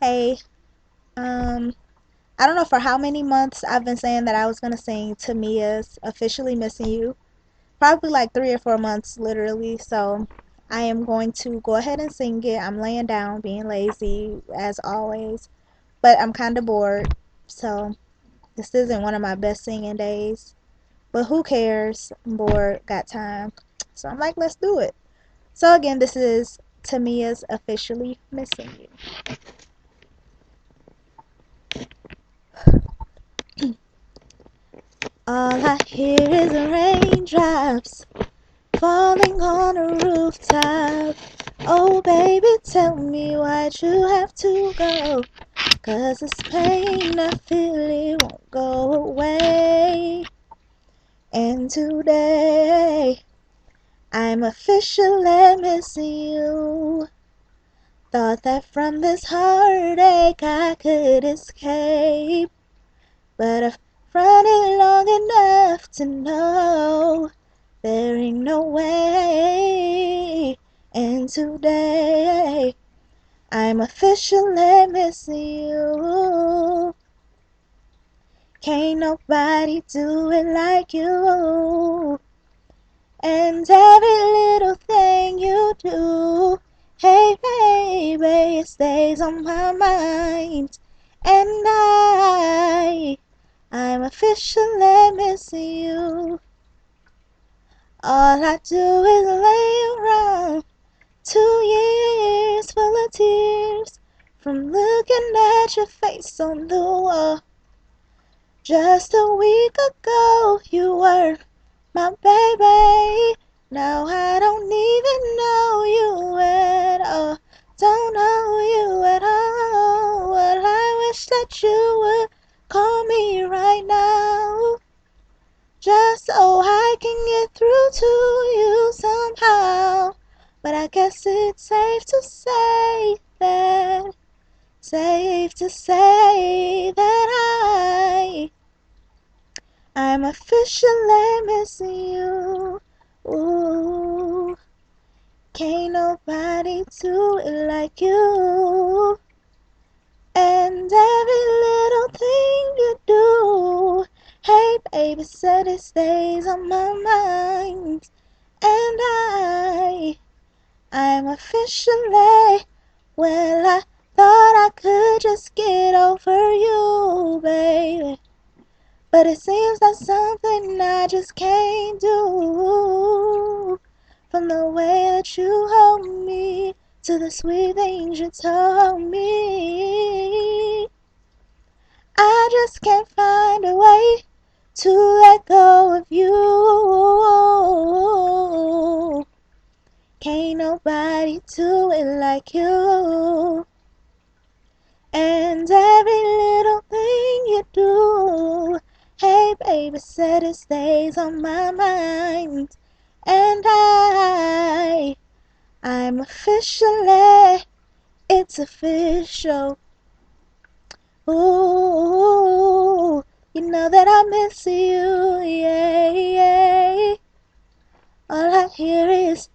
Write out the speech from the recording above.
Hey, I don't know for how many months I've been saying that I was gonna sing Tamia's Officially Missing You. Probably like 3 or 4 months, literally. So I am going to go ahead and sing it. I'm laying down, being lazy as always, but I'm kind of bored. So this isn't one of my best singing days. But who cares? I'm bored, got time. So I'm like, let's do it. So again, this is Tamia's Officially Missing You. All I hear is raindrops falling on a rooftop. Oh, baby, tell me why'd you have to go? 'Cause this pain I feel it won't go away. And today, I'm officially missing you. Thought that from this heartache I could escape. But I've run it long enough to know there ain't no way. And today, I'm officially missing you. Can't nobody do it like you. And every little thing you do, hey baby, it stays on my mind. And I'm officially missing you. All I do is lay around, 2 years full of tears, from looking at your face on the wall. Just a week ago you were my baby. Now I don't even know you at all. Don't know you at all. But I wish that you would call me right now, just so I can get through to you somehow. But I guess it's safe to say that, I'm officially missing you. Ooh, can't nobody do it like you. And every little thing you do, hey baby, said it stays on my mind. And I'm officially, well, I thought I could just get over you, baby. But it seems that's something I just can't do. From the way that you hold me to the sweet things you told me, I just can't find a way to let go of you. Can't nobody do it like you. And every little thing you do, hey baby, said it stays on my mind. And I'm officially, it's official. Ooh, you know that I miss you, yeah, yeah. All I hear is